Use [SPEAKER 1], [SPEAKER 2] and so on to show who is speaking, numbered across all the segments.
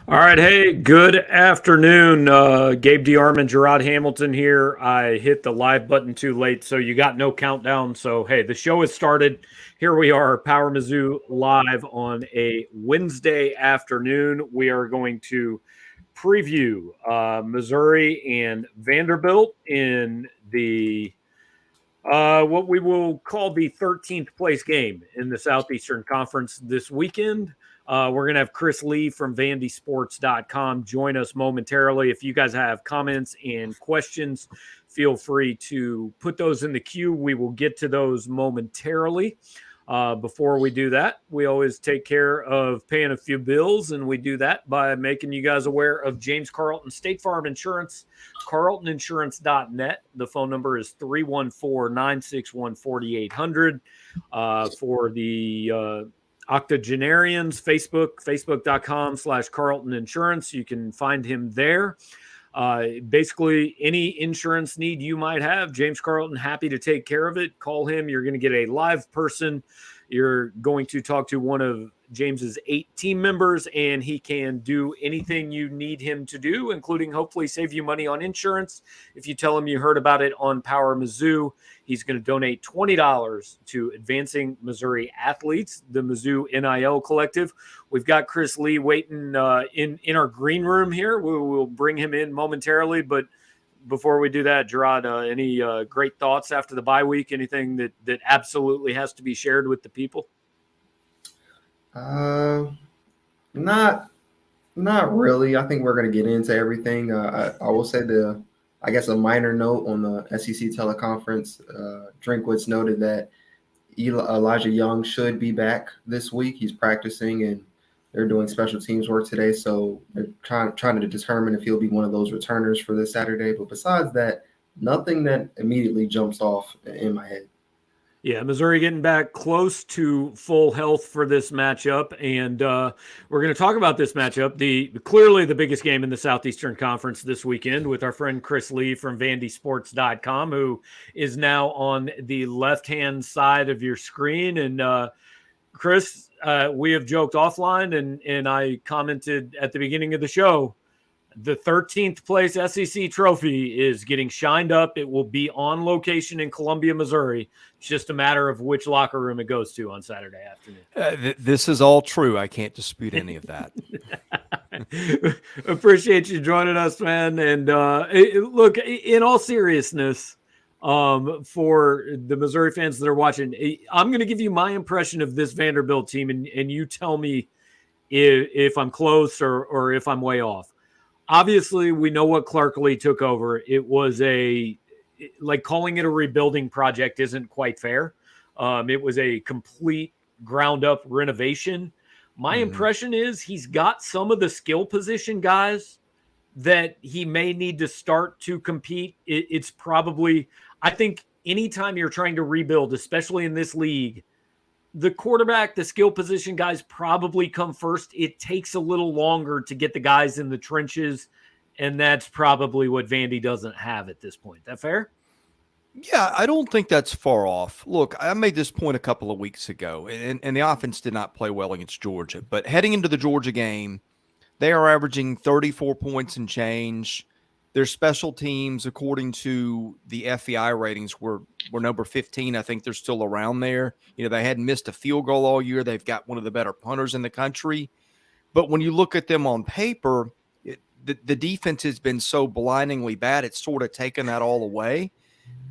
[SPEAKER 1] All right, hey, good afternoon. Gabe DeArmond, Jarod Hamilton here. I hit the live button too late, so you got no countdown. So, hey, the show has started. Here we are, PowerMizzou live on a Wednesday afternoon. We are going to preview Missouri and Vanderbilt in the what we will call the 13th place game in the Southeastern Conference this weekend. We're going to have Chris Lee from vandysports.com join us momentarily. If you guys have comments and questions, feel free to put those in the queue. We will get to those momentarily. Before we do that, we always take care of paying a few bills, and we do that by making you guys aware of James Carlton State Farm Insurance, carltoninsurance.net. The phone number is 314-961-4800. For the octogenarians, facebook.com/Carlton Insurance. You can find him there. Basically, any insurance need you might have, James Carlton, happy to take care of it. Call him. You're going to get a live person. You're going to talk to one of James's 8 team members, and he can do anything you need him to do, including hopefully save you money on insurance. If you tell him you heard about it on PowerMizzou, he's going to donate $20 to Advancing Missouri Athletes, the Mizzou NIL Collective. We've got Chris Lee waiting in our green room here. We will bring him in momentarily, but before we do that, Jarod, any great thoughts after the bye week? Anything that absolutely has to be shared with the people?
[SPEAKER 2] Not really. I think we're going to get into everything. I will say I guess a minor note on the SEC teleconference. Drinkwitz noted that Elijah Young should be back this week. He's practicing, and they're doing special teams work today, so they're trying to determine if he'll be one of those returners for this Saturday. But besides that, nothing that immediately jumps off in my head.
[SPEAKER 1] Yeah, Missouri getting back close to full health for this matchup, and we're going to talk about this matchup, clearly the biggest game in the Southeastern Conference this weekend, with our friend Chris Lee from vandysports.com, who is now on the left-hand side of your screen. And Chris, we have joked offline, and I commented at the beginning of the show, the 13th place SEC trophy is getting shined up. It will be on location in Columbia, Missouri. It's just a matter of which locker room it goes to on Saturday afternoon.
[SPEAKER 3] This is all true. I can't dispute any of that.
[SPEAKER 1] Appreciate you joining us, man. And look, in all seriousness, for the Missouri fans that are watching, I'm going to give you my impression of this Vanderbilt team, and you tell me if I'm close or if I'm way off. Obviously, we know what Clark Lee took over. It was calling it a rebuilding project isn't quite fair. It was a complete ground-up renovation. My impression is he's got some of the skill position guys that he may need to start to compete. It's probably, I think, anytime you're trying to rebuild, especially in this league, the quarterback, the skill position guys probably come first. It takes a little longer to get the guys in the trenches, and that's probably what Vandy doesn't have at this point. That fair?
[SPEAKER 3] Yeah, I don't think that's far off. Look, I made this point a couple of weeks ago, and the offense did not play well against Georgia. But heading into the Georgia game, they are averaging 34 points and change. Their special teams, according to the FEI ratings, were number 15. I think they're still around there. You know, they hadn't missed a field goal all year. They've got one of the better punters in the country. But when you look at them on paper, the defense has been so blindingly bad, it's sort of taken that all away.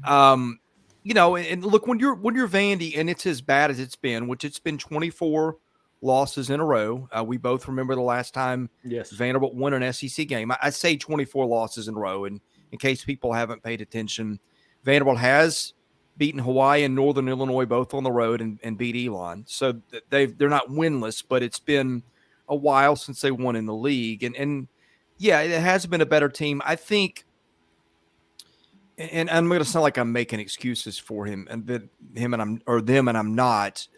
[SPEAKER 3] You know, and look, when you're Vandy, and it's as bad as it's been, which it's been 24 losses in a row. We both remember the last time Vanderbilt won an SEC game. I say 24 losses in a row, and in case people haven't paid attention, Vanderbilt has beaten Hawaii and Northern Illinois both on the road and beat Elon. So they're not winless, but it's been a while since they won in the league. And yeah, it has been a better team. I think, and I'm going to sound like I'm making excuses for him and them, and I'm not.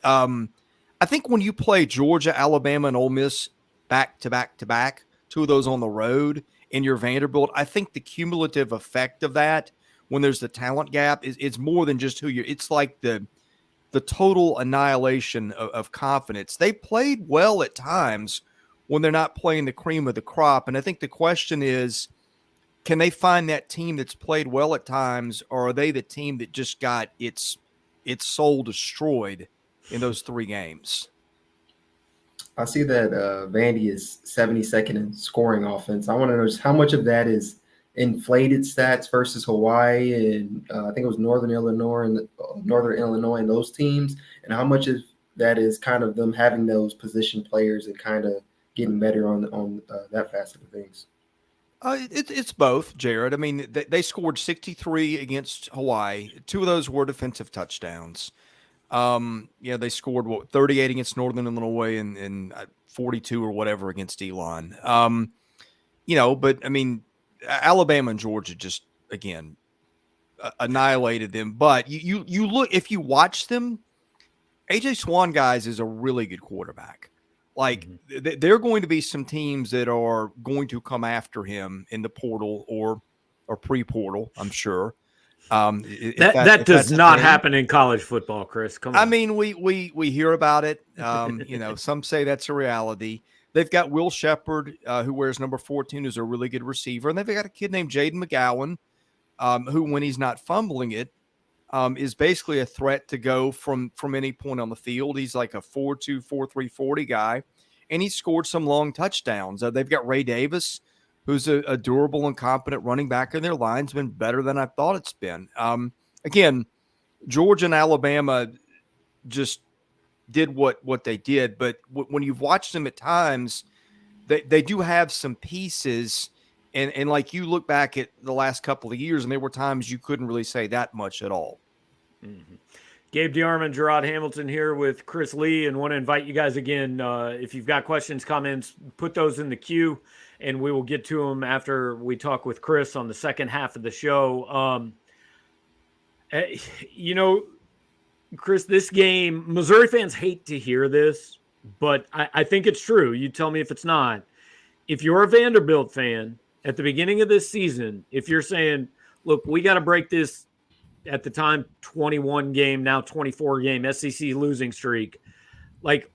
[SPEAKER 3] I think when you play Georgia, Alabama, and Ole Miss back to back to back, two of those on the road, and you're Vanderbilt, I think the cumulative effect of that, when there's the talent gap, it's more than just who you're. It's like the total annihilation of confidence. They played well at times when they're not playing the cream of the crop. And I think the question is, can they find that team that's played well at times, or are they the team that just got its soul destroyed in those 3 games?
[SPEAKER 2] I see that Vandy is 72nd in scoring offense. I want to know just how much of that is inflated stats versus Hawaii and I think it was Northern Illinois and those teams, and how much of that is kind of them having those position players and kind of getting better on that facet of things.
[SPEAKER 3] It's both, Jarod. I mean, they scored 63 against Hawaii. 2 of those were defensive touchdowns. They scored 38 against Northern Illinois and 42 or whatever against Elon. But I mean, Alabama and Georgia just again annihilated them. But you look, if you watch them, AJ Swan, guys, is a really good quarterback. Like there are going to be some teams that are going to come after him in the portal or pre-portal, I'm sure.
[SPEAKER 1] That does not happen in college football, Chris. Come on.
[SPEAKER 3] I mean, we hear about it. Some say that's a reality. They've got Will Shepard, who wears number 14, who's a really good receiver, and they've got a kid named Jaden McGowan, who, when he's not fumbling it, is basically a threat to go from any point on the field. He's like a 4.2, 4.3 40 guy, and he scored some long touchdowns. They've got Ray Davis, who's a durable and competent running back, and their line's been better than I thought it's been. Again, Georgia and Alabama just did what they did, but when you've watched them at times, they do have some pieces, and like you look back at the last couple of years, and there were times you couldn't really say that much at all.
[SPEAKER 1] Mm-hmm. Gabe DeArmond, Jarod Hamilton here with Chris Lee, and want to invite you guys again. If you've got questions, comments, put those in the queue, and we will get to them after we talk with Chris on the second half of the show. Chris, this game, Missouri fans hate to hear this, but I think it's true. You tell me if it's not. If you're a Vanderbilt fan at the beginning of this season, if you're saying, look, we got to break this, at the time, 21 game, now 24 game SEC losing streak. Like,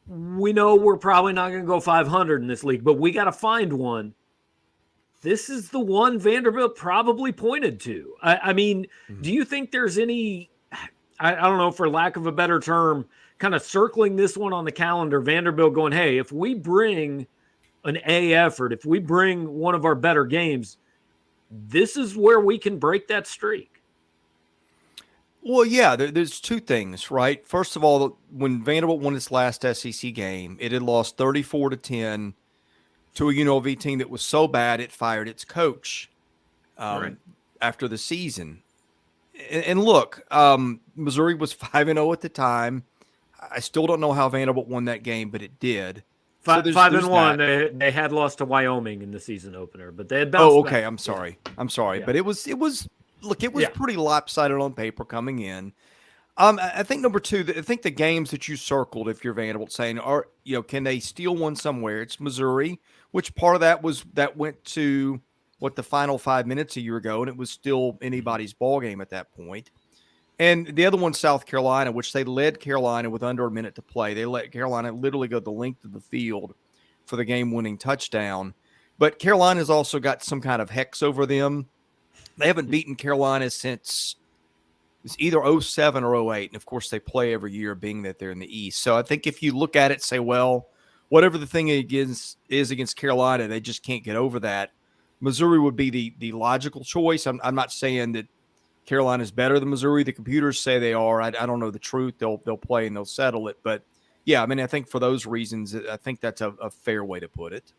[SPEAKER 1] we know we're probably not going to go 500 in this league, but we got to find one. This is the one Vanderbilt probably pointed to. I mean, do you think there's any, I don't know, for lack of a better term, kind of circling this one on the calendar, Vanderbilt going, hey, if we bring an A effort, if we bring one of our better games, this is where we can break that streak?
[SPEAKER 3] Well, yeah, there's 2 things, right? First of all, when Vanderbilt won its last SEC game, it had lost 34-10 to a UNLV team that was so bad it fired its coach after the season. And look, Missouri was 5-0 at the time. I still don't know how Vanderbilt won that game, but it did.
[SPEAKER 1] 5-1. They had lost to Wyoming in the season opener, but they had bounced.
[SPEAKER 3] Oh, okay. Back. I'm sorry. Yeah. But it was. Look, it was pretty lopsided on paper coming in. I think number 2, I think the games that you circled, if you're Vanderbilt, saying, can they steal one somewhere? It's Missouri, which part of that went to the final 5 minutes a year ago, and it was still anybody's ball game at that point. And the other one, South Carolina, which they led Carolina with under a minute to play. They let Carolina literally go the length of the field for the game-winning touchdown. But Carolina's also got some kind of hex over them. They haven't beaten Carolina since it's either 07 or 08. And, of course, they play every year, being that they're in the East. So I think if you look at it, say, well, whatever the thing is against Carolina, they just can't get over that. Missouri would be the logical choice. I'm not saying that Carolina's better than Missouri. The computers say they are. I don't know the truth. They'll play and they'll settle it. But, yeah, I mean, I think for those reasons, I think that's a fair way to put it.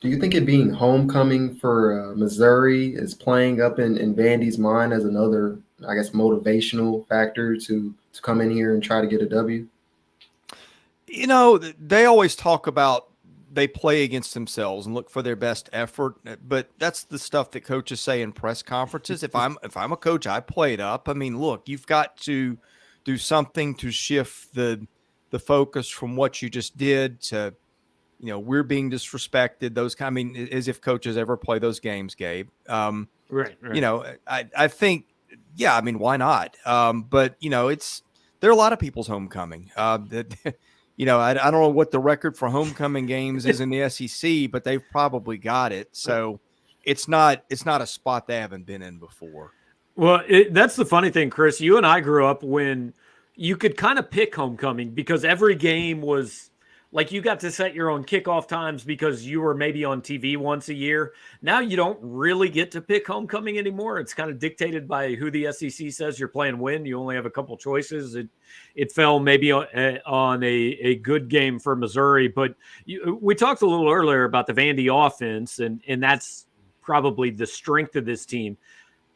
[SPEAKER 2] Do you think it being homecoming for Missouri is playing up in Vandy's mind as another, I guess, motivational factor to come in here and try to get a W?
[SPEAKER 3] They always talk about they play against themselves and look for their best effort, but that's the stuff that coaches say in press conferences. If I'm a coach, I play it up. I mean, look, you've got to do something to shift the focus from what you just did to, we're being disrespected. Those kind. I mean, as if coaches ever play those games, Gabe.
[SPEAKER 1] Right.
[SPEAKER 3] I think, yeah. I mean, why not? But they're a lot of people's homecoming. I don't know what the record for homecoming games is in the SEC, but they've probably got it. So it's not a spot they haven't been in before.
[SPEAKER 1] Well, that's the funny thing, Chris. You and I grew up when you could kind of pick homecoming because every game was like you got to set your own kickoff times because you were maybe on TV once a year. Now you don't really get to pick homecoming anymore. It's kind of dictated by who the SEC says you're playing when. You only have a couple choices. It fell maybe on a good game for Missouri, but we talked a little earlier about the Vandy offense, and that's probably the strength of this team.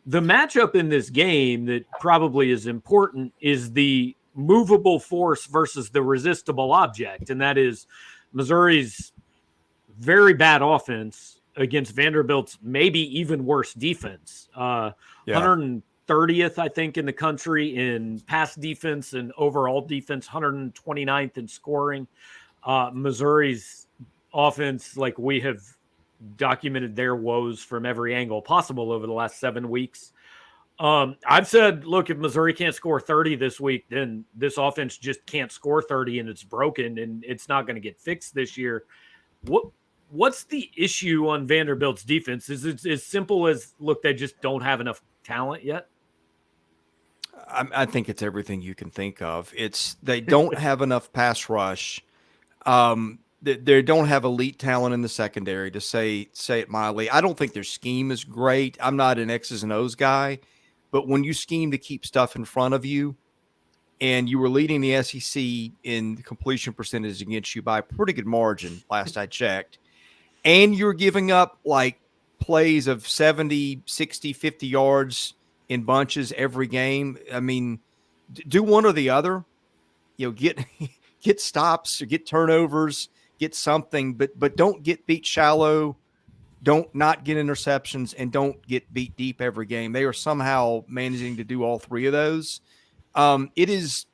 [SPEAKER 1] The matchup in this game that probably is important is the movable force versus the resistible object, and that is Missouri's very bad offense against Vanderbilt's maybe even worse defense. 130th, I think, in the country in pass defense and overall defense, 129th in scoring. Missouri's offense, like we have documented their woes from every angle possible over the last 7 weeks. I've said, look, if Missouri can't score 30 this week, then this offense just can't score 30 and it's broken and it's not going to get fixed this year. What's the issue on Vanderbilt's defense? Is it as simple as, look, they just don't have enough talent yet?
[SPEAKER 3] I think it's everything you can think of. They don't have enough pass rush. They don't have elite talent in the secondary, to say it mildly. I don't think their scheme is great. I'm not an X's and O's guy, but when you scheme to keep stuff in front of you, and you were leading the SEC in completion percentage against you by a pretty good margin last I checked, and you're giving up like plays of 70, 60, 50 yards in bunches every game. I mean, do one or the other. Get stops or get turnovers. Get something, but don't get beat shallow, don't not get interceptions, and don't get beat deep every game. They are somehow managing to do all three of those. It is,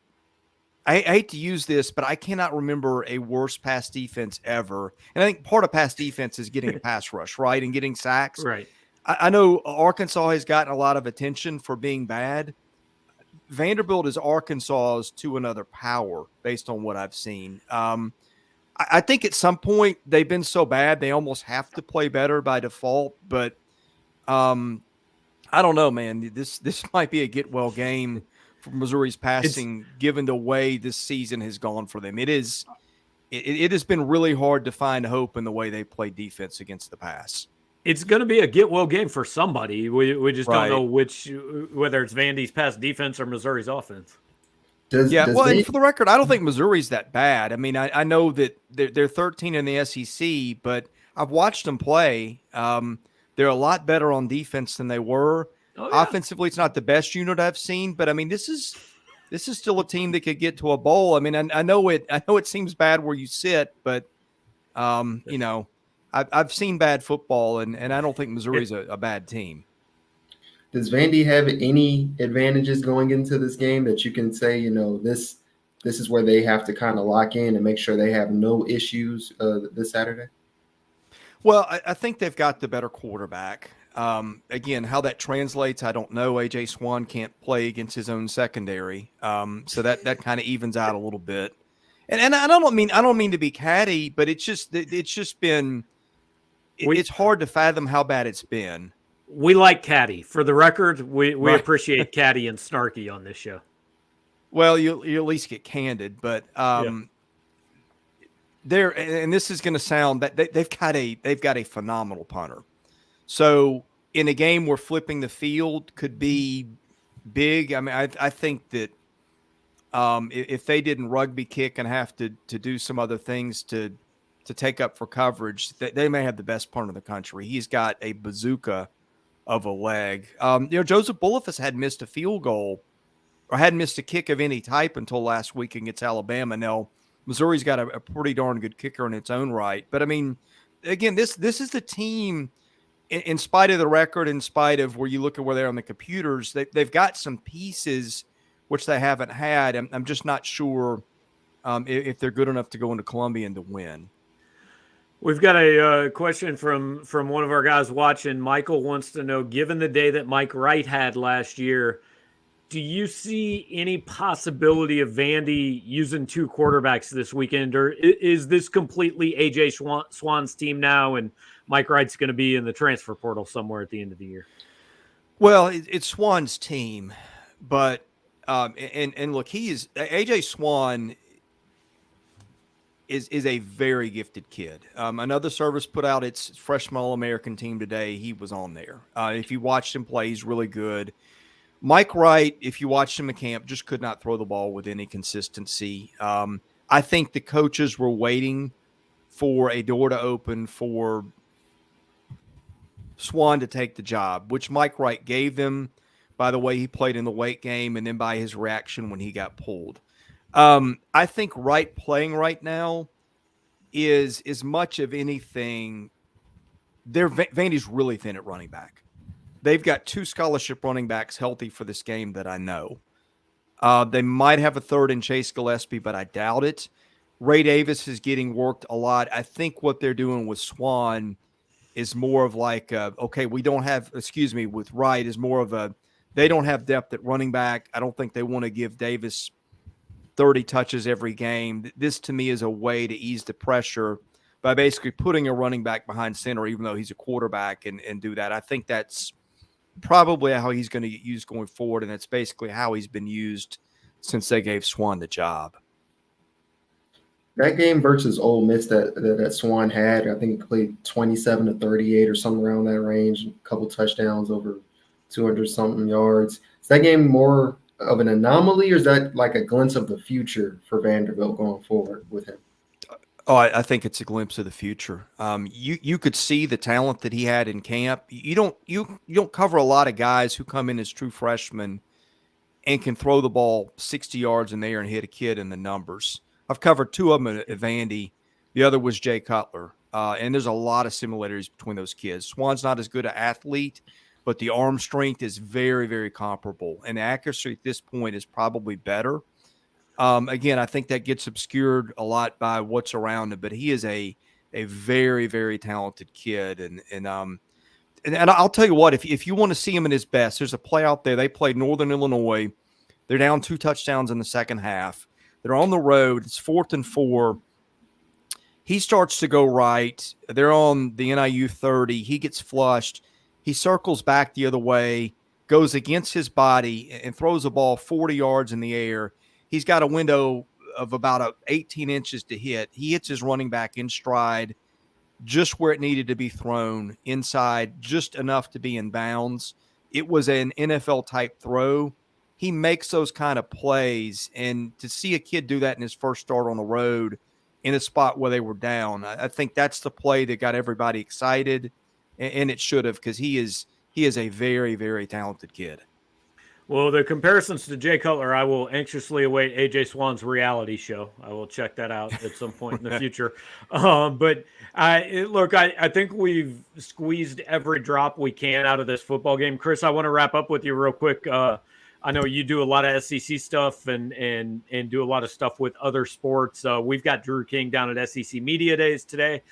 [SPEAKER 3] I hate to use this, but I cannot remember a worse pass defense ever. And I think part of pass defense is getting a pass rush, right, and getting sacks.
[SPEAKER 1] Right.
[SPEAKER 3] I know Arkansas has gotten a lot of attention for being bad. Vanderbilt is Arkansas's to another power based on what I've seen. I think at some point they've been so bad they almost have to play better by default. But I don't know, man. This might be a get well game for Missouri's passing, given the way this season has gone for them. It has been really hard to find hope in the way they play defense against the pass.
[SPEAKER 1] It's going to be a get well game for somebody. We just don't know whether it's Vandy's pass defense or Missouri's offense.
[SPEAKER 3] And for the record, I don't think Missouri's that bad. I mean, I know that they're 13 in the SEC, but I've watched them play. They're a lot better on defense than they were. Oh, yeah. Offensively, it's not the best unit I've seen, but I mean, this is still a team that could get to a bowl. I mean, I know it seems bad where you sit, but I've seen bad football, and I don't think Missouri's a bad team.
[SPEAKER 2] Does Vandy have any advantages going into this game that you can say, this is where they have to kind of lock in and make sure they have no issues this Saturday?
[SPEAKER 3] Well, I think they've got the better quarterback. Again, how that translates, I don't know. A.J. Swan can't play against his own secondary, so that kind of evens out a little bit. And I don't mean to be catty, but it's just been it's hard to fathom how bad it's been.
[SPEAKER 1] We like catty. For the record, we appreciate catty and snarky on this show.
[SPEAKER 3] Well, you at least get candid, but there, and this is going to sound that they've got a phenomenal punter. So in a game where flipping the field could be big, I mean, I think that if they didn't rugby kick and have to do some other things to take up for coverage, they may have the best punter in the country. He's got a bazooka of a leg. Joseph Bullifus had missed a field goal or hadn't missed a kick of any type until last week against Alabama. Now, Missouri's got a pretty darn good kicker in its own right. But, I mean, again, this is the team, in spite of the record, in spite of where you look at where they're on the computers, they've got some pieces which they haven't had. I'm just not sure if they're good enough to go into Columbia and to win.
[SPEAKER 1] We've got a question from one of our guys watching. Michael wants to know, given the day that Mike Wright had last year, do you see any possibility of Vandy using two quarterbacks this weekend, or is this completely AJ Swan's team now, and Mike Wright's going to be in the transfer portal somewhere at the end of the year?
[SPEAKER 3] Well, it's Swan's team, but and look, AJ Swan is a very gifted kid. Another service put out its freshman All-American team today. He was on there. If you watched him play, he's really good. Mike Wright, if you watched him at camp, just could not throw the ball with any consistency. I think the coaches were waiting for a door to open for Swan to take the job, which Mike Wright gave them by the way he played in the weight game and then by his reaction when he got pulled. I think Wright playing right now is as much of anything. Vandy's really thin at running back. They've got two scholarship running backs healthy for this game that I know. They might have a third in Chase Gillespie, but I doubt it. Ray Davis is getting worked a lot. I think what they're doing with Swan is more of like, with Wright is more of they don't have depth at running back. I don't think they want to give Davis 30 touches every game. This to me is a way to ease the pressure by basically putting a running back behind center, even though he's a quarterback, and do that. I think that's probably how he's going to get used going forward, and that's basically how he's been used since they gave Swan the job.
[SPEAKER 2] That game versus Ole Miss that Swan had, I think he played 27 to 38 or something around that range, a couple touchdowns, over 200-something yards. Is that game more of an anomaly, or is that like a glimpse of the future for Vanderbilt going forward with him?
[SPEAKER 3] Oh, I think it's a glimpse of the future. You could see the talent that he had in camp. You don't cover a lot of guys who come in as true freshmen and can throw the ball 60 yards in the air and hit a kid in the numbers. I've covered two of them at Vandy. The other was Jay Cutler. And there's a lot of similarities between those kids. Swan's not as good an athlete, but the arm strength is very, very comparable. And the accuracy at this point is probably better. Again, I think that gets obscured a lot by what's around him, but he is a very, very talented kid. And I'll tell you what, if you want to see him in his best, there's a play out there. They played Northern Illinois. They're down 2 touchdowns in the second half. They're on the road. It's 4th and 4. He starts to go right. They're on the NIU 30. He gets flushed. He circles back the other way, goes against his body, and throws a ball 40 yards in the air. He's got a window of about 18 inches to hit. He hits his running back in stride, just where it needed to be thrown, inside, just enough to be in bounds. It was an NFL-type throw. He makes those kind of plays, and to see a kid do that in his first start on the road in a spot where they were down, I think that's the play that got everybody excited, and it should have, because he is a very, very talented kid.
[SPEAKER 1] Well, the comparisons to Jay Cutler, I will anxiously await AJ Swan's reality show. I will check that out at some point in the future. But I think we've squeezed every drop we can out of this football game. Chris, I want to wrap up with you real quick. I know you do a lot of SEC stuff and do a lot of stuff with other sports. We've got Drew King down at SEC Media Days today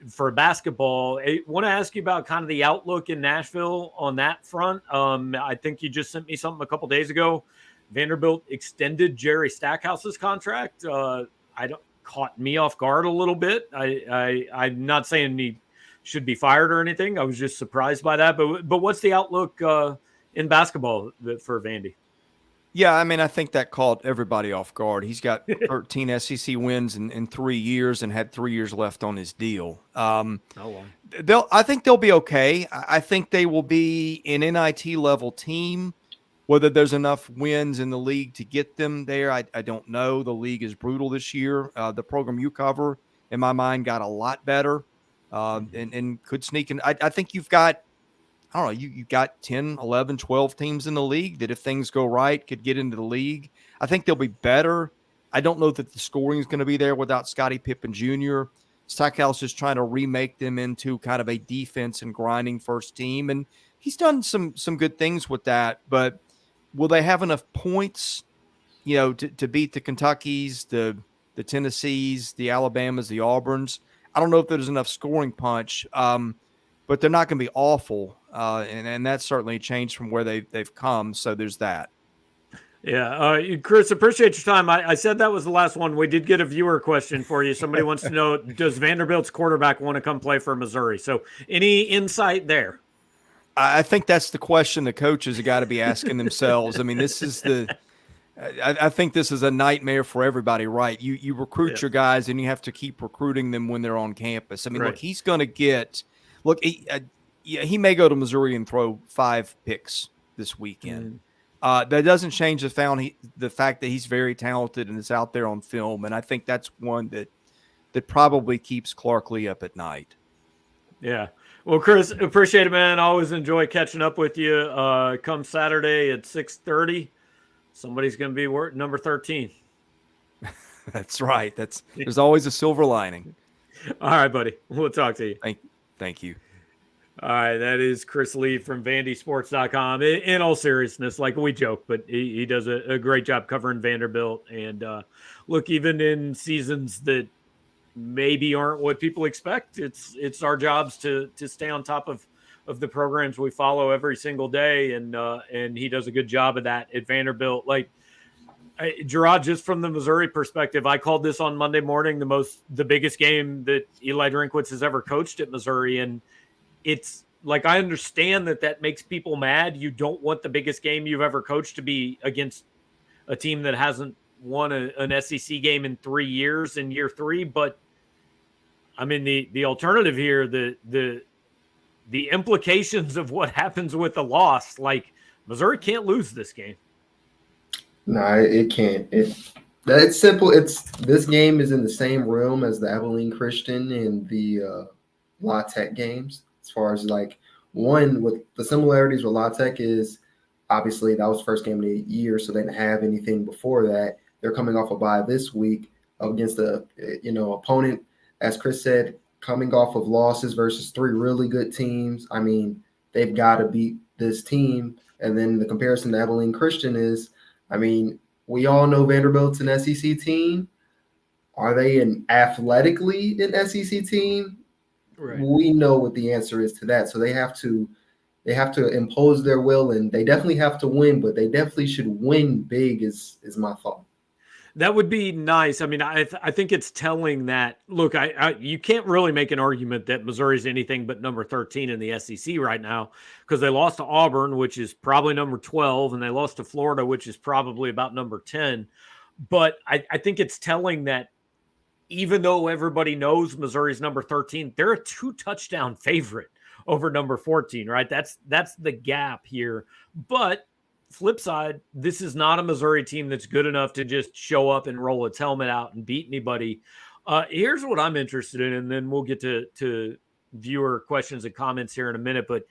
[SPEAKER 1] for basketball. I want to ask you about kind of the outlook in Nashville on that front. I think you just sent me something a couple days ago. Vanderbilt extended Jerry Stackhouse's contract. Caught me off guard a little bit. I'm not saying he should be fired or anything. I was just surprised by that. But what's the outlook in basketball for Vandy?
[SPEAKER 3] Yeah, I mean, I think that caught everybody off guard. He's got 13 SEC wins in 3 years and had 3 years left on his deal. I think they'll be okay. I think they will be an NIT level team. Whether there's enough wins in the league to get them there, I don't know. The league is brutal this year. The program you cover, in my mind, got a lot better and could sneak in. I think you've got, I don't know, you got 10, 11, 12 teams in the league that if things go right could get into the league. I think they'll be better. I don't know that the scoring is going to be there without Scottie Pippen Jr. Stackhouse is trying to remake them into kind of a defense and grinding first team, and he's done some good things with that. But will they have enough points, to beat the Kentuckys, the Tennessees, the Alabamas, the Auburns? I don't know if there's enough scoring punch. But they're not going to be awful. and that's certainly changed from where they've come. So there's that.
[SPEAKER 1] Yeah, Chris, appreciate your time. I said that was the last one. We did get a viewer question for you. Somebody wants to know, does Vanderbilt's quarterback want to come play for Missouri? So any insight there?
[SPEAKER 3] I think that's the question the coaches have got to be asking themselves. I mean, this is I think this is a nightmare for everybody, right? You recruit your guys and you have to keep recruiting them when they're on campus. I mean, look, he's going to get – he may go to Missouri and throw 5 picks this weekend. That doesn't change the fact that he's very talented and is out there on film, and I think that's one that probably keeps Clark Lee up at night.
[SPEAKER 1] Yeah. Well, Chris, appreciate it, man. Always enjoy catching up with you. Come Saturday at 6:30, somebody's going to be number 13.
[SPEAKER 3] That's right. There's always a silver lining.
[SPEAKER 1] All right, buddy. We'll talk to you.
[SPEAKER 3] Thank you.
[SPEAKER 1] All right, that is Chris Lee from VandySports.com. In all seriousness, like we joke, but he does a great job covering Vanderbilt. And look, even in seasons that maybe aren't what people expect, it's our jobs to stay on top of the programs we follow every single day. And he does a good job of that at Vanderbilt. Like Jarod, just from the Missouri perspective, I called this on Monday morning the biggest game that Eli Drinkwitz has ever coached at Missouri, and it's like, I understand that makes people mad. You don't want the biggest game you've ever coached to be against a team that hasn't won an SEC game in 3 years in year 3. But I mean, the alternative here, the implications of what happens with the loss, like Missouri can't lose this game.
[SPEAKER 2] No, it can't. It's simple. This game is in the same realm as the Abilene Christian and the La Tech games. As far as like one with the similarities with La Tech is obviously that was the first game of the year, so they didn't have anything before that. They're coming off a bye this week against a opponent, as Chris said, coming off of losses versus 3 really good teams. I mean, they've got to beat this team. And then the comparison to Abilene Christian is, I mean, we all know Vanderbilt's an SEC team. Are they athletically an SEC team? Right. We know what the answer is to that. So they have to impose their will, and they definitely have to win, but they definitely should win big is my thought.
[SPEAKER 1] That would be nice. I mean, I think it's telling that, look, you can't really make an argument that Missouri's anything but number 13 in the SEC right now, because they lost to Auburn, which is probably number 12, and they lost to Florida, which is probably about number 10. But I think it's telling that even though everybody knows Missouri's number 13, they're a 2-touchdown favorite over number 14, right? That's the gap here. But flip side, this is not a Missouri team that's good enough to just show up and roll its helmet out and beat anybody. Here's what I'm interested in, and then we'll get to viewer questions and comments here in a minute. But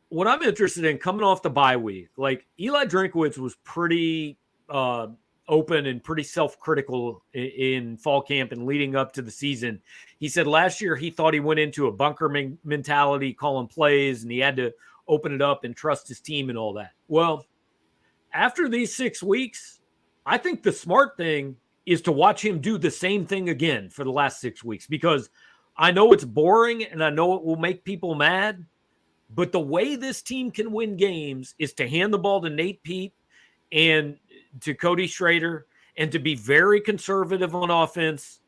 [SPEAKER 1] what I'm interested in, coming off the bye week, like Eli Drinkwitz was pretty open and pretty self-critical in fall camp and leading up to the season. He said last year he thought he went into a bunker mentality, calling plays, and he had to open it up and trust his team and all that. Well, after these 6 weeks, I think the smart thing is to watch him do the same thing again for the last 6 weeks, because I know it's boring and I know it will make people mad, but the way this team can win games is to hand the ball to Nate Pete and to Cody Schrader, and to be very conservative on offense,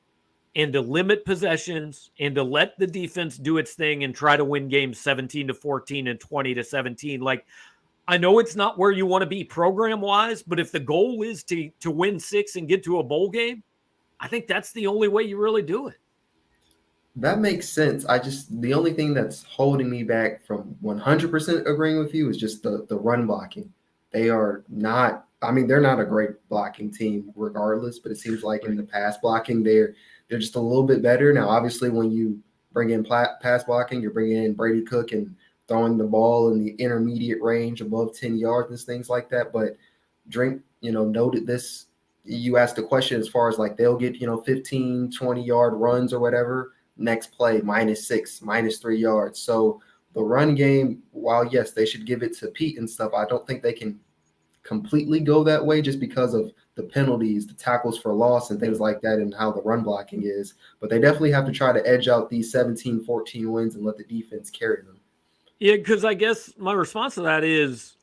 [SPEAKER 1] and to limit possessions, and to let the defense do its thing and try to win games 17-14 and 20-17. Like, I know it's not where you want to be program-wise, but if the goal is to win 6 and get to a bowl game, I think that's the only way you really do it.
[SPEAKER 2] That makes sense. The only thing that's holding me back from 100% agreeing with you is just the run blocking. They are not, I mean, they're not a great blocking team regardless, but it seems like in the pass blocking, they're just a little bit better. Now, obviously, when you bring in pass blocking, you're bringing in Brady Cook and throwing the ball in the intermediate range above 10 yards and things like that. But Drink, noted this. You asked the question as far as like they'll get, 15, 20-yard runs or whatever. Next play, -6, -3 yards. So the run game, while, yes, they should give it to Pete and stuff, I don't think they can completely go that way just because of the penalties, the tackles for loss and things like that, and how the run blocking is. But they definitely have to try to edge out these 17-14 wins and let the defense carry them.
[SPEAKER 1] Yeah, because I guess my response to that is,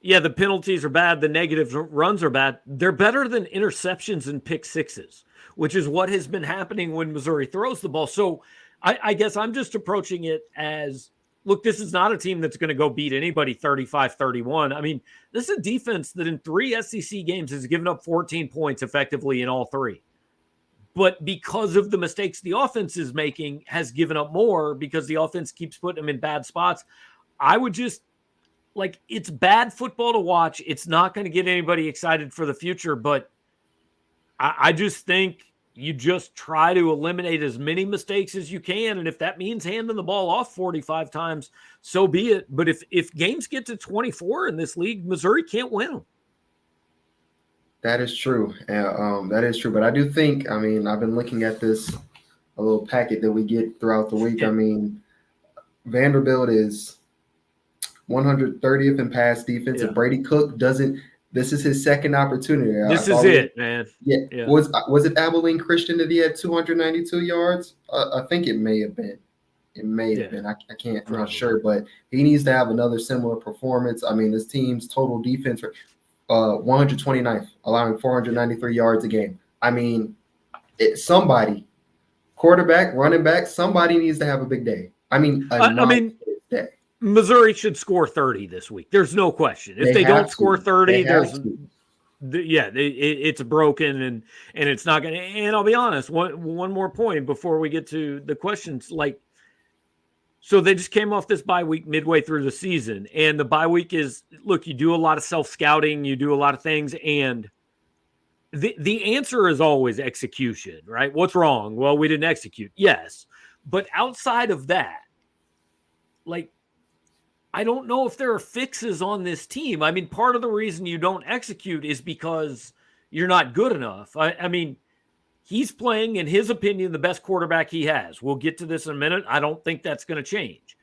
[SPEAKER 1] yeah, the penalties are bad. The negative runs are bad. They're better than interceptions and pick sixes, which is what has been happening when Missouri throws the ball. So I guess I'm just approaching it as, look, this is not a team that's going to go beat anybody 35-31. I mean, this is a defense that in 3 SEC games has given up 14 points effectively in all 3. But because of the mistakes the offense is making, has given up more because the offense keeps putting them in bad spots. I would just, like, it's bad football to watch. It's not going to get anybody excited for the future, but I just think you just try to eliminate as many mistakes as you can. And if that means handing the ball off 45 times, so be it. But if games get to 24 in this league, Missouri can't win them.
[SPEAKER 2] That is true. That is true. But I do think, I mean, I've been looking at this, a little packet that we get throughout the week.
[SPEAKER 1] Yeah.
[SPEAKER 2] I mean, Vanderbilt is 130th in pass defense.
[SPEAKER 1] Yeah.
[SPEAKER 2] If Brady Cook doesn't, this is his second opportunity.
[SPEAKER 1] This is it, man.
[SPEAKER 2] Yeah. Was it Abilene Christian that he had 292 yards? I think it may have been. It may have been. I can't. I'm not sure, but he needs to have another similar performance. I mean, this team's total defense, 129th, allowing 493 yards a game. I mean, somebody, quarterback, running back, somebody needs to have a big day. I mean, day.
[SPEAKER 1] Missouri should score 30 this week. There's no question. If they don't score 30, it's broken and it's not going to. And I'll be honest, one more point before we get to the questions. Like, so they just came off this bye week midway through the season, and the bye week is, look, you do a lot of self-scouting, you do a lot of things, and the answer is always execution, right? What's wrong? Well, we didn't execute. Yes. But outside of that, like, I don't know if there are fixes on this team. I mean, part of the reason you don't execute is because you're not good enough. I mean, he's playing, in his opinion, the best quarterback he has. We'll get to this in a minute. I don't think that's going to change.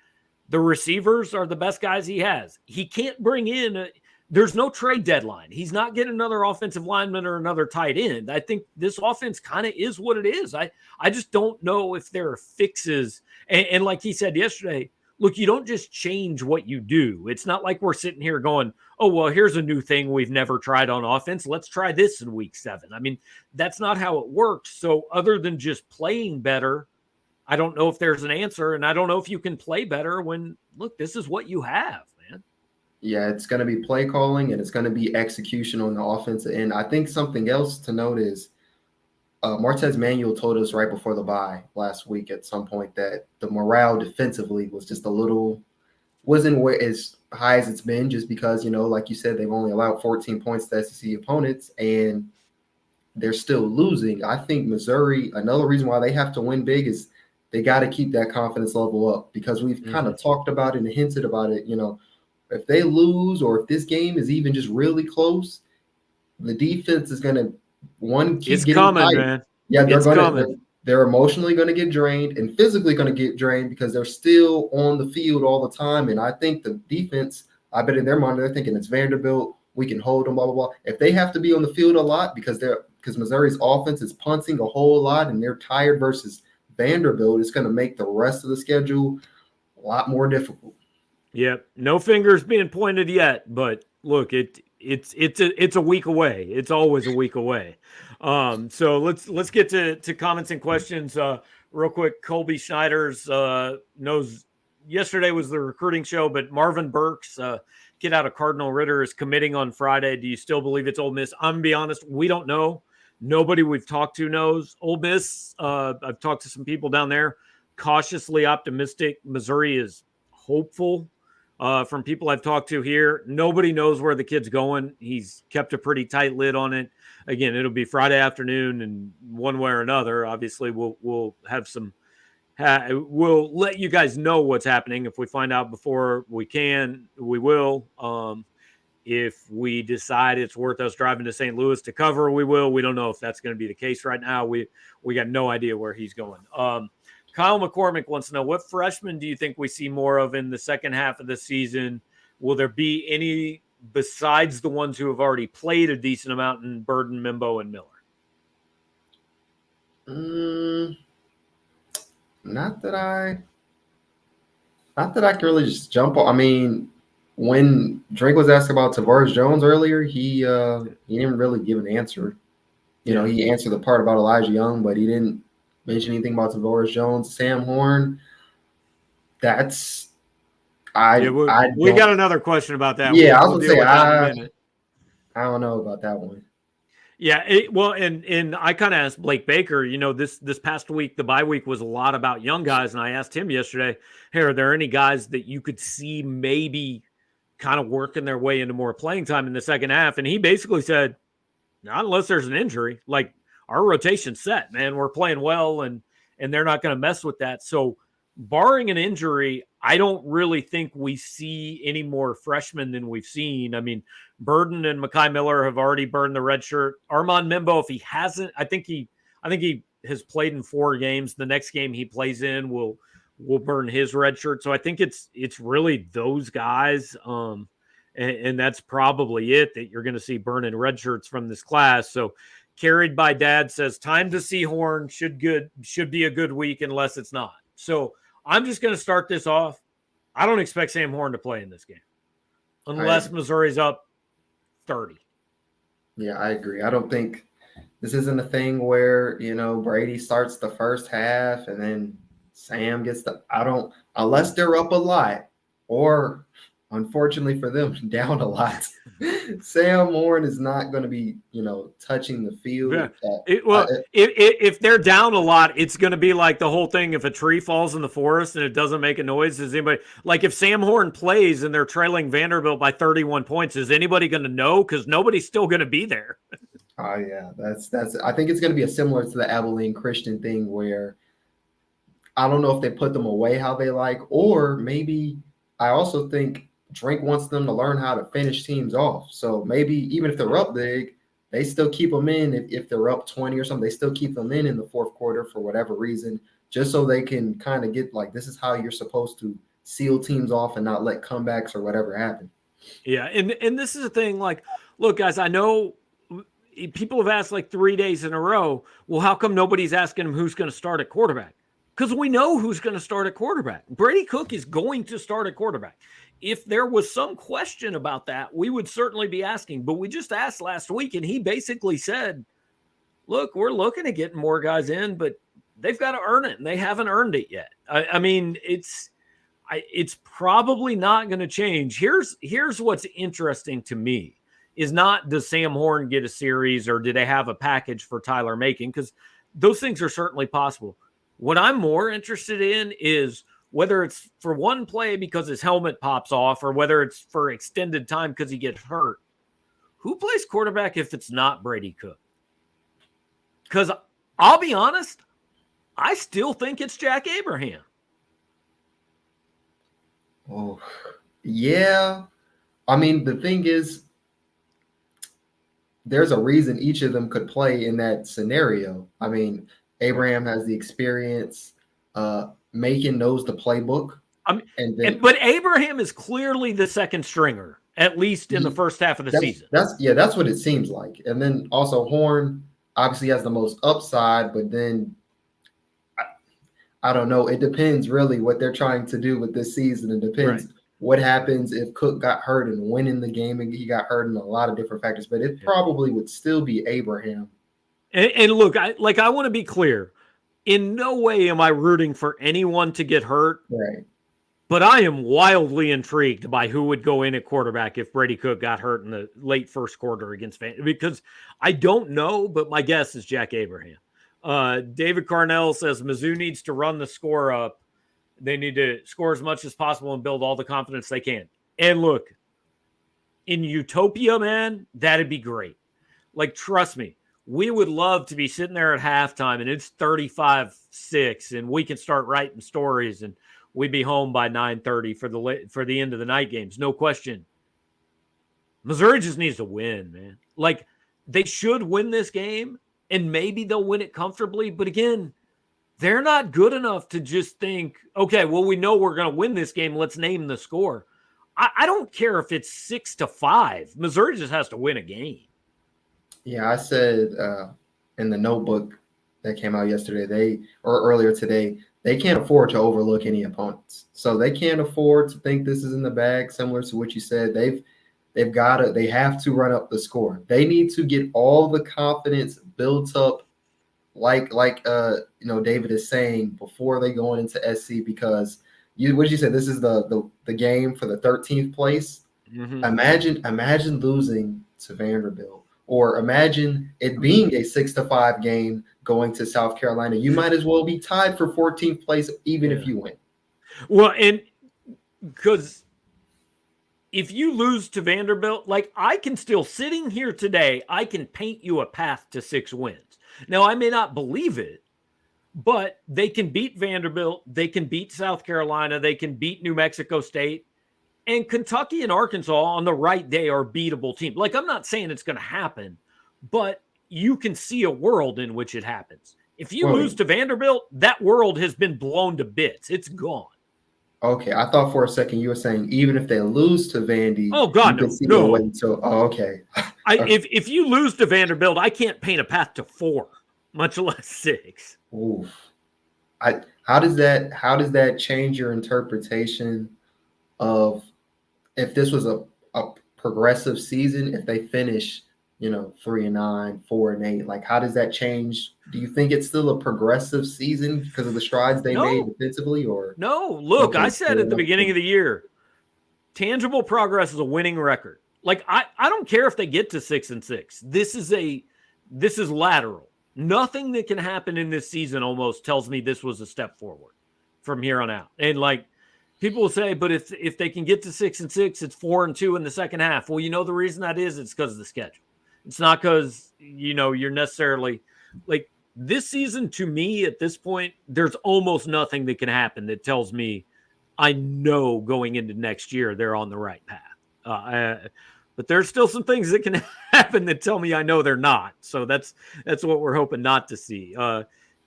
[SPEAKER 1] The receivers are the best guys he has. He can't bring in there's no trade deadline. He's not getting another offensive lineman or another tight end. I think this offense kind of is what it is. I just don't know if there are fixes. And like he said yesterday, look, you don't just change what you do. It's not like we're sitting here going, oh, well, here's a new thing we've never tried on offense. Let's try this in week 7. I mean, that's not how it works. So other than just playing better, I don't know if there's an answer. And I don't know if you can play better when, look, this is what you have, man.
[SPEAKER 2] Yeah, it's going to be play calling and it's going to be execution on the offensive end. I think something else to note is Martez Manuel told us right before the bye last week at some point that the morale defensively was just wasn't as high as it's been, just because, like you said, they've only allowed 14 points to SEC opponents and they're still losing. I think Missouri, another reason why they have to win big is they got to keep that confidence level up, because we've kind of talked about it and hinted about it. If they lose or if this game is even just really close, the defense is going to keep getting
[SPEAKER 1] coming,
[SPEAKER 2] tight.
[SPEAKER 1] Man.
[SPEAKER 2] Yeah, they're emotionally going to get drained and physically going to get drained because they're still on the field all the time. And I think the defense, I bet in their mind they're thinking it's Vanderbilt, we can hold them, blah blah blah. If they have to be on the field a lot because Missouri's offense is punting a whole lot and they're tired versus Vanderbilt, it's going to make the rest of the schedule a lot more difficult.
[SPEAKER 1] Yep, no fingers being pointed yet, but look, it's a week away. It's always a week away. So let's get to comments and questions real quick. Colby Schneider's knows yesterday was the recruiting show, but Marvin Burks, kid out of Cardinal Ritter, is committing on Friday. Do you still believe it's Ole Miss? I'm gonna be honest, we don't know. Nobody we've talked to knows. Ole Miss, I've talked to some people down there, cautiously optimistic. Missouri is hopeful. From people I've talked to here, nobody knows where the kid's going. He's kept a pretty tight lid on it. Again, it'll be Friday afternoon, and one way or another, obviously, we'll have some. We'll let you guys know what's happening. If we find out before we can, we will. If we decide it's worth us driving to St. Louis to cover, we will. We don't know if that's going to be the case right now. We got no idea where he's going. Kyle McCormick wants to know, what freshmen do you think we see more of in the second half of the season? Will there be any besides the ones who have already played a decent amount in Burden, Mimbo, and Miller?
[SPEAKER 2] Not that I Not that I can really just jump on. I mean, when Drake was asked about Tavares Jones earlier, he didn't really give an answer. You know, he answered the part about Elijah Young, but he didn't mention anything about Tavares Jones. Sam Horn, that's
[SPEAKER 1] Yeah,
[SPEAKER 2] I
[SPEAKER 1] we
[SPEAKER 2] don't.
[SPEAKER 1] got another question about that.
[SPEAKER 2] Yeah, I
[SPEAKER 1] We'll
[SPEAKER 2] was gonna
[SPEAKER 1] deal
[SPEAKER 2] say
[SPEAKER 1] with that in a minute.
[SPEAKER 2] I don't know about that one.
[SPEAKER 1] Yeah, and I kind of asked Blake Baker. You know, this past week, the bye week was a lot about young guys, and I asked him yesterday, "Hey, are there any guys that you could see maybe kind of working their way into more playing time in the second half?" And he basically said, "Not unless there's an injury. Like our rotation's set, man. We're playing well, and they're not going to mess with that." So, barring an injury, I don't really think we see any more freshmen than we've seen. I mean, Burden and Mekhi Miller have already burned the red shirt. Armand Mimbo, if he hasn't, I think he has played in 4 games. The next game he plays in will burn his red shirt. So I think it's really those guys. And that's probably it that you're going to see burning red shirts from this class. So carried by dad says time to see Horn should be a good week unless it's not. So I'm just going to start this off. I don't expect Sam Horn to play in this game unless Missouri's up 30.
[SPEAKER 2] Yeah, I agree. I don't think this isn't a thing where, you know, Brady starts the first half and then Sam gets unless they're up a lot or unfortunately for them, down a lot. Sam Horn is not going to be, you know, touching the field.
[SPEAKER 1] Yeah. If they're down a lot, it's going to be like the whole thing. If a tree falls in the forest and it doesn't make a noise, is anybody like if Sam Horn plays and they're trailing Vanderbilt by 31 points, is anybody going to know? Because nobody's still going to be there.
[SPEAKER 2] Oh yeah, that's. I think it's going to be a similar to the Abilene Christian thing where I don't know if they put them away how they like, or maybe I also think Drake wants them to learn how to finish teams off. So maybe even if they're up big, they still keep them in. If they're up 20 or something, they still keep them in the fourth quarter for whatever reason, just so they can kind of get like, this is how you're supposed to seal teams off and not let comebacks or whatever happen.
[SPEAKER 1] Yeah, and this is the thing. Like, look, guys, I know people have asked like 3 days in a row, well, how come nobody's asking him who's going to start at quarterback? Because we know who's going to start at quarterback. Brady Cook is going to start at quarterback. If there was some question about that, we would certainly be asking. But we just asked last week, and he basically said, look, we're looking at getting more guys in, but they've got to earn it, and they haven't earned it yet. I mean, it's probably not going to change. Here's what's interesting to me is not does Sam Horn get a series or do they have a package for Tyler Macon? Because those things are certainly possible. What I'm more interested in is whether it's for one play because his helmet pops off or whether it's for extended time because he gets hurt. Who plays quarterback if it's not Brady Cook? Because I'll be honest, I still think it's Jack Abraham.
[SPEAKER 2] Oh, yeah. I mean, the thing is, there's a reason each of them could play in that scenario. I mean, Abraham has the experience. Macon knows the playbook.
[SPEAKER 1] But Abraham is clearly the second stringer, at least in the first half of the season.
[SPEAKER 2] That's what it seems like. And then also Horn obviously has the most upside, but then I don't know. It depends really what they're trying to do with this season. It depends what happens if Cook got hurt and winning the game, and he got hurt in a lot of different factors. But it probably would still be Abraham.
[SPEAKER 1] And look, I want to be clear. In no way am I rooting for anyone to get hurt.
[SPEAKER 2] Right.
[SPEAKER 1] But I am wildly intrigued by who would go in at quarterback if Brady Cook got hurt in the late first quarter against Vanderbilt. Because I don't know, but my guess is Jack Abraham. David Carnell says Mizzou needs to run the score up. They need to score as much as possible and build all the confidence they can. And look, in utopia, man, that'd be great. Like, trust me, we would love to be sitting there at halftime and it's 35-6 and we can start writing stories and we'd be home by 9:30 for the end of the night games. No question. Missouri just needs to win, man. Like, they should win this game. And maybe they'll win it comfortably. But again, they're not good enough to just think, okay, well, we know we're going to win this game. Let's name the score. I don't care if it's 6-5. Missouri just has to win a game.
[SPEAKER 2] Yeah, I said in the notebook that came out yesterday, earlier today, they can't afford to overlook any opponents. So they can't afford to think this is in the bag. Similar to what you said, they have to run up the score. They need to get all the confidence built up, like David is saying, before they go into SC, because what did you say? This is the game for the 13th place.
[SPEAKER 1] Mm-hmm.
[SPEAKER 2] Imagine losing to Vanderbilt, or imagine it being a 6-5 game going to South Carolina. You might as well be tied for 14th place, even if you win.
[SPEAKER 1] Well, and because if you lose to Vanderbilt, like I can still, sitting here today, I can paint you a path to 6 wins. Now, I may not believe it, but they can beat Vanderbilt. They can beat South Carolina. They can beat New Mexico State. And Kentucky and Arkansas on the right day are beatable teams. Like, I'm not saying it's going to happen, but you can see a world in which it happens. If you lose to Vanderbilt, that world has been blown to bits. It's gone.
[SPEAKER 2] Okay, I thought for a second you were saying even if they lose to Vandy,
[SPEAKER 1] oh God, no.
[SPEAKER 2] Okay.
[SPEAKER 1] If you lose to Vanderbilt, I can't paint a path to 4, much less 6.
[SPEAKER 2] Oof. How does that change your interpretation of if this was a progressive season, if they finish 3-9, 4-8, like how does that change? Do you think it's still a progressive season because of the strides they made defensively? Or
[SPEAKER 1] no? Look, I said at the beginning of the year, tangible progress is a winning record. Like I don't care if they get to 6-6. This is lateral. Nothing that can happen in this season almost tells me this was a step forward from here on out. And like people will say, but if they can get to 6-6, it's 4-2 in the second half. Well, the reason that is, it's because of the schedule. It's not because, you're necessarily like this season. To me, at this point, there's almost nothing that can happen that tells me I know going into next year they're on the right path. But there's still some things that can happen that tell me I know they're not. So that's what we're hoping not to see.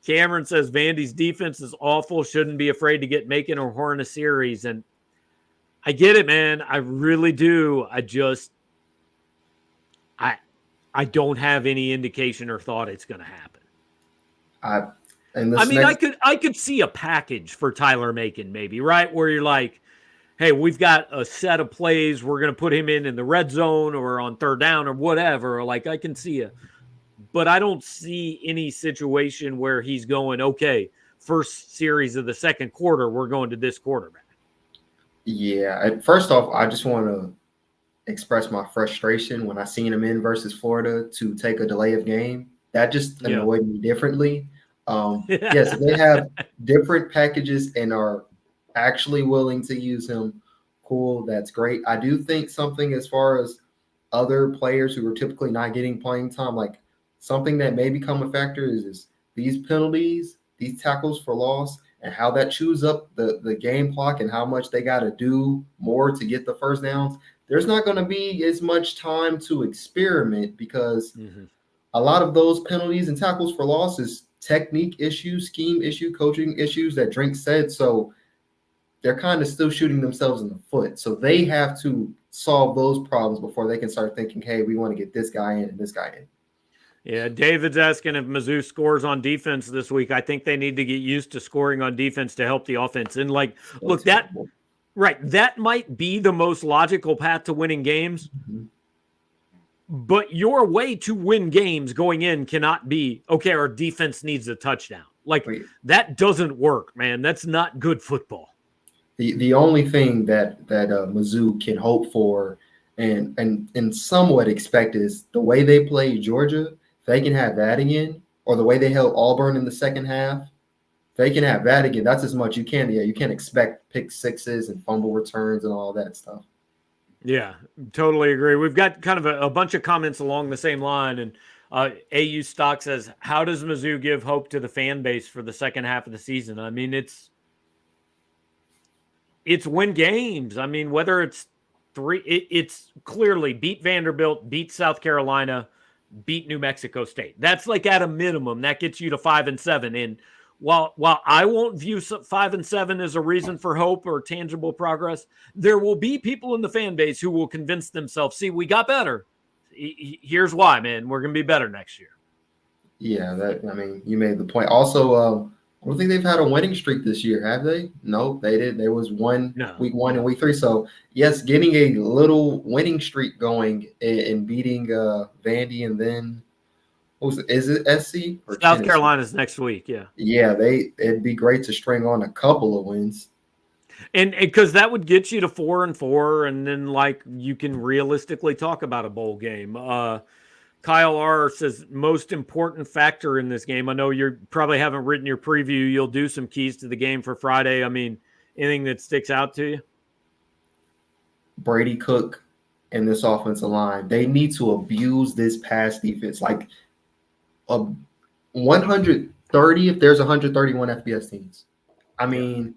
[SPEAKER 1] Cameron says Vandy's defense is awful. Shouldn't be afraid to get Macon or Horn a series. And I get it, man. I really do. I don't have any indication or thought it's going to happen. I could see a package for Tyler Macon maybe, right? Where you're like, hey, we've got a set of plays. We're going to put him in the red zone or on third down or whatever. Like I can see but I don't see any situation where he's going, okay, first series of the second quarter, we're going to this quarterback.
[SPEAKER 2] Yeah. First off, I just want to express my frustration when I seen him in versus Florida to take a delay of game. That just annoyed me differently. Yes, they have different packages and are actually willing to use him. Cool. That's great. I do think something as far as other players who are typically not getting playing time, like something that may become a factor is these penalties, these tackles for loss, and how that chews up the game clock and how much they got to do more to get the first downs. There's not going to be as much time to experiment because a lot of those penalties and tackles for loss is technique issues, scheme issue, coaching issues that Drink said. So they're kind of still shooting themselves in the foot. So they have to solve those problems before they can start thinking, hey, we want to get this guy in and this guy in.
[SPEAKER 1] Yeah, David's asking if Mizzou scores on defense this week. I think they need to get used to scoring on defense to help the offense. And look, that might be the most logical path to winning games. But your way to win games going in cannot be, okay, our defense needs a touchdown. That doesn't work, man. That's not good football.
[SPEAKER 2] The only thing that Mizzou can hope for and somewhat expect is the way they play Georgia. If they can have that again, or the way they held Auburn in the second half, if they can have that again, that's as much you can. Yeah, you can't expect pick sixes and fumble returns and all that stuff.
[SPEAKER 1] Yeah, totally agree. We've got kind of a bunch of comments along the same line. And AU Stock says, how does Mizzou give hope to the fan base for the second half of the season? I mean, it's win games. I mean, whether it's it's clearly beat Vanderbilt, beat South Carolina, beat New Mexico State. That's like at a minimum, that gets you to 5-7. And while I won't view 5-7 as a reason for hope or tangible progress, there will be people in the fan base who will convince themselves, see, we got better. Here's why, man. We're going to be better next year.
[SPEAKER 2] Yeah, you made the point. Also, I don't think they've had a winning streak this year, have they? No, they did. There was
[SPEAKER 1] No.
[SPEAKER 2] week 1 and week 3. So yes, getting a little winning streak going and beating Vandy, and then is it SC or
[SPEAKER 1] South
[SPEAKER 2] Tennessee?
[SPEAKER 1] Carolina's next week. Yeah.
[SPEAKER 2] Yeah, it'd be great to string on a couple of wins.
[SPEAKER 1] And because that would get you to 4-4, and then like you can realistically talk about a bowl game. Kyle R says most important factor in this game. I know you probably haven't written your preview. You'll do some keys to the game for Friday. I mean, anything that sticks out to you?
[SPEAKER 2] Brady Cook and this offensive line, they need to abuse this pass defense. Like a 130 if there's 131 FBS teams. I mean,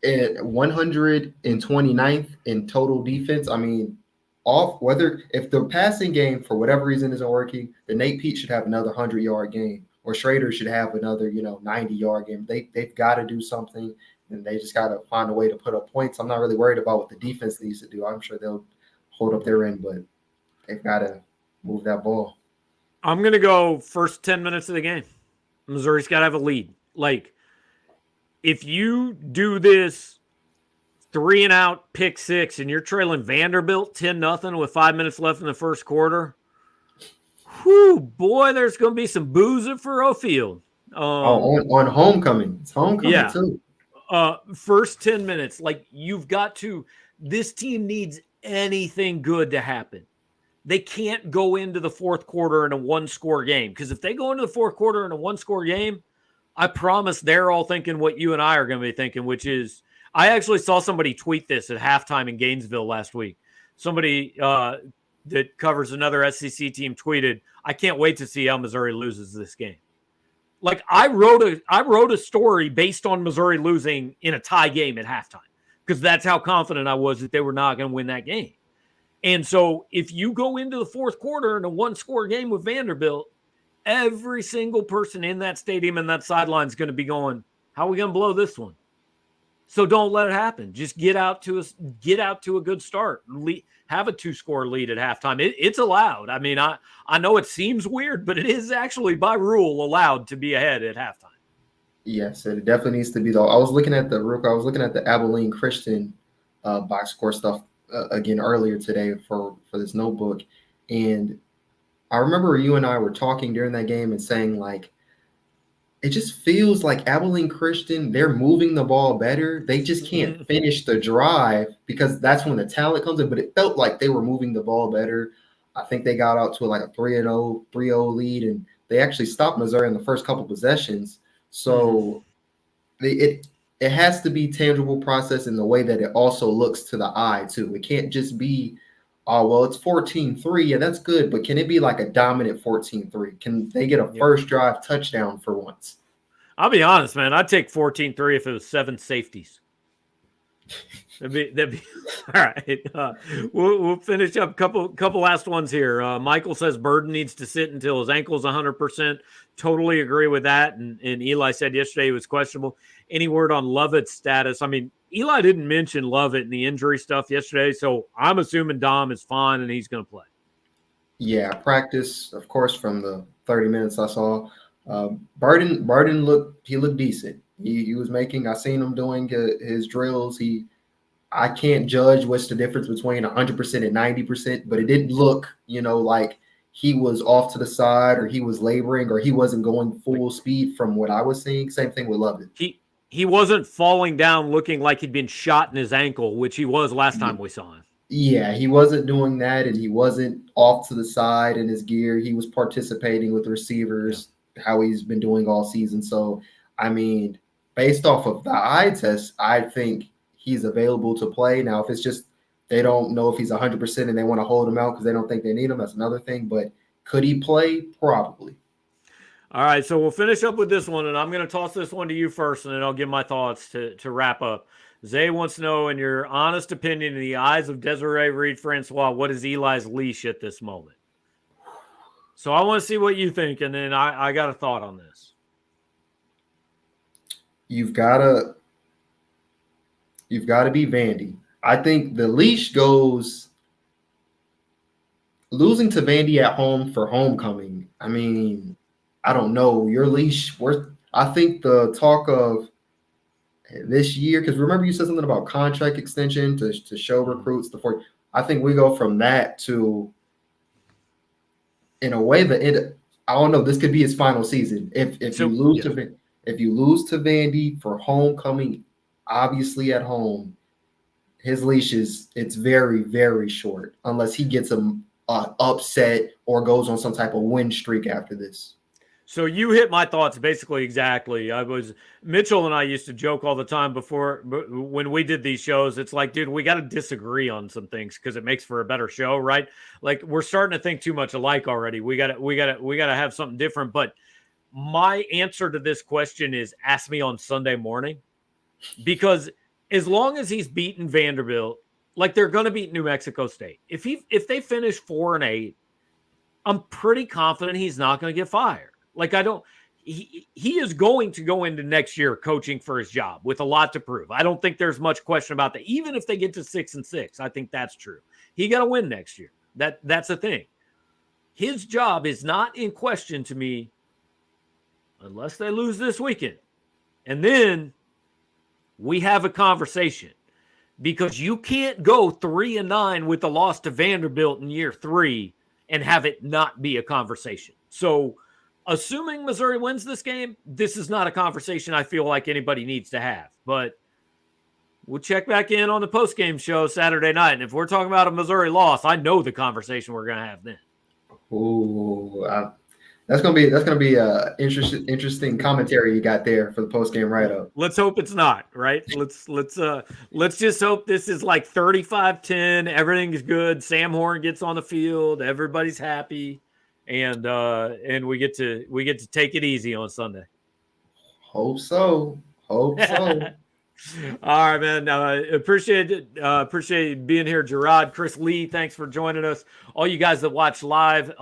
[SPEAKER 2] at 129th in total defense. I mean, if the passing game for whatever reason isn't working, then Nate Pete should have another 100-yard game, or Schrader should have another 90-yard game. They've got to do something, and they just got to find a way to put up points. I'm not really worried about what the defense needs to do. I'm sure they'll hold up their end, but they've got to move that ball.
[SPEAKER 1] I'm gonna go first 10 minutes of the game. Missouri's got to have a lead. Like, if you do this 3-and-out pick 6 and you're trailing Vanderbilt 10-0 with 5 minutes left in the first quarter, whew, boy, there's going to be some boozing for O'Field.
[SPEAKER 2] On homecoming. It's homecoming too.
[SPEAKER 1] First 10 minutes, like you've got to – this team needs anything good to happen. They can't go into the fourth quarter in a one-score game, because if they go into the fourth quarter in a one-score game, I promise they're all thinking what you and I are going to be thinking, which is – I actually saw somebody tweet this at halftime in Gainesville last week. Somebody that covers another SEC team tweeted, "I can't wait to see how Missouri loses this game." Like, I wrote a story based on Missouri losing in a tie game at halftime, because that's how confident I was that they were not going to win that game. And so if you go into the fourth quarter in a one-score game with Vanderbilt, every single person in that stadium and that sideline is going to be going, "How are we going to blow this one?" So don't let it happen. Just get out to a good start. Have a 2-score lead at halftime. It's allowed. I mean, I know it seems weird, but it is actually by rule allowed to be ahead at halftime.
[SPEAKER 2] Yes, it definitely needs to be though. I was looking at the Abilene Christian box score stuff again earlier today for this notebook, and I remember you and I were talking during that game and saying, like, it just feels like Abilene Christian, they're moving the ball better. They just can't finish the drive, because that's when the talent comes in. But it felt like they were moving the ball better. I think they got out to like a 3-0 lead, and they actually stopped Missouri in the first couple possessions. So it has to be tangible process in the way that it also looks to the eye too. It can't just be, oh, well, it's 14-3. Yeah, that's good. But can it be like a dominant 14-3? Can they get a first drive touchdown for once?
[SPEAKER 1] I'll be honest, man. I'd take 14-3 if it was 7 safeties. That'd be all right. We'll finish up couple last ones here. Michael says Burden needs to sit until his ankle's 100%. Totally agree with that. And Eli said yesterday he was questionable. Any word on Lovett's status? I mean, Eli didn't mention Lovett in the injury stuff yesterday, so I'm assuming Dom is fine and he's going to play.
[SPEAKER 2] Yeah, practice, of course, from the 30 minutes I saw. Burden looked decent. He was making. I seen him doing his drills. I can't judge what's the difference between 100% and 90%, but it didn't look, like he was off to the side or he was laboring or he wasn't going full speed from what I was seeing. Same thing with Lovett.
[SPEAKER 1] He wasn't falling down looking like he'd been shot in his ankle, which he was last time we saw him.
[SPEAKER 2] Yeah, he wasn't doing that, and he wasn't off to the side in his gear. He was participating with receivers, how he's been doing all season. So, I mean, based off of the eye test, I think he's available to play. Now, if it's just they don't know if he's 100% and they want to hold him out because they don't think they need him, that's another thing. But could he play? Probably.
[SPEAKER 1] All right, so we'll finish up with this one, and I'm going to toss this one to you first, and then I'll give my thoughts to wrap up. Zay wants to know, in your honest opinion, in the eyes of Desiree Reed-Francois, what is Eli's leash at this moment? So I want to see what you think, and then I got a thought on this.
[SPEAKER 2] You've got to be Vandy. I think the leash goes losing to Vandy at home for homecoming. I mean, I don't know. Your leash, I think the talk of this year, because remember you said something about contract extension to show recruits before. I think we go from that to, in a way, the end. I don't know. This could be his final season. If you lose to Vandy for homecoming, obviously at home, his leash it's very, very short unless he gets a upset or goes on some type of win streak after this.
[SPEAKER 1] So you hit my thoughts basically exactly. Mitchell and I used to joke all the time before when we did these shows. It's like, dude, we got to disagree on some things because it makes for a better show, right? Like we're starting to think too much alike already. We got to have something different. But my answer to this question is ask me on Sunday morning, because as long as he's beaten Vanderbilt, like they're going to beat New Mexico State. If they finish 4-8, I'm pretty confident he's not going to get fired. Like he is going to go into next year coaching for his job with a lot to prove. I don't think there's much question about that. Even if they get to 6-6, I think that's true. He got to win next year. That's the thing. His job is not in question to me unless they lose this weekend. And then we have a conversation, because you can't go 3-9 with the loss to Vanderbilt in year 3 and have it not be a conversation. So assuming Missouri wins this game, this is not a conversation I feel like anybody needs to have. But we'll check back in on the postgame show Saturday night. And if we're talking about a Missouri loss, I know the conversation we're going to have then.
[SPEAKER 2] Ooh, that's gonna be a interesting commentary you got there for the postgame write-up.
[SPEAKER 1] Let's hope it's not, right? Let's just hope this is like 35-10. Everything's good. Sam Horn gets on the field. Everybody's happy. And we get to take it easy on Sunday.
[SPEAKER 2] Hope so. All
[SPEAKER 1] right, man. Appreciate it. Appreciate being here, Jarod, Chris Lee. Thanks for joining us. All you guys that watch live,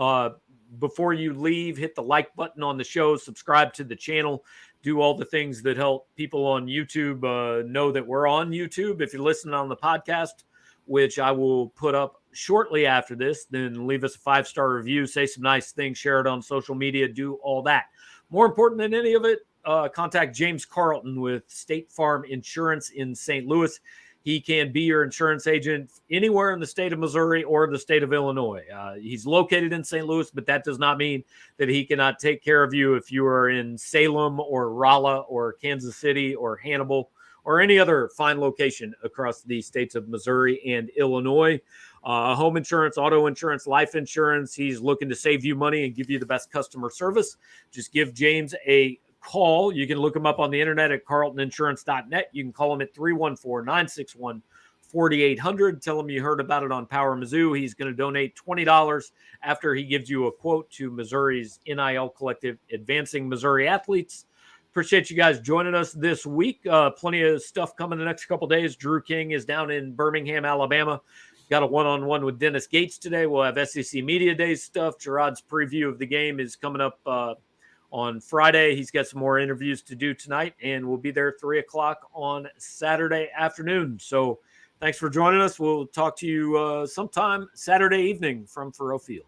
[SPEAKER 1] before you leave, hit the like button on the show, subscribe to the channel, do all the things that help people on YouTube know that we're on YouTube. If you're listening on the podcast, which I will put up shortly after this, then leave us a 5-star review, say some nice things, share it on social media, do all that. More important than any of it, contact James Carlton with State Farm Insurance in St. Louis. He can be your insurance agent anywhere in the state of Missouri or the state of Illinois. He's located in St. Louis, but that does not mean that he cannot take care of you if you are in Salem or Rolla or Kansas City or Hannibal or any other fine location across the states of Missouri and Illinois. Home insurance, auto insurance, life insurance. He's looking to save you money and give you the best customer service. Just give James a call. You can look him up on the internet at carltoninsurance.net. You can call him at 314-961-4800. Tell him you heard about it on PowerMizzou. He's going to donate $20 after he gives you a quote to Missouri's NIL Collective, Advancing Missouri Athletes. Appreciate you guys joining us this week. Plenty of stuff coming the next couple days. Drew King is down in Birmingham, Alabama. Got a one-on-one with Dennis Gates today. We'll have SEC Media Days stuff. Jarod's preview of the game is coming up on Friday. He's got some more interviews to do tonight, and we'll be there 3 o'clock on Saturday afternoon. So thanks for joining us. We'll talk to you sometime Saturday evening from Faurot Field.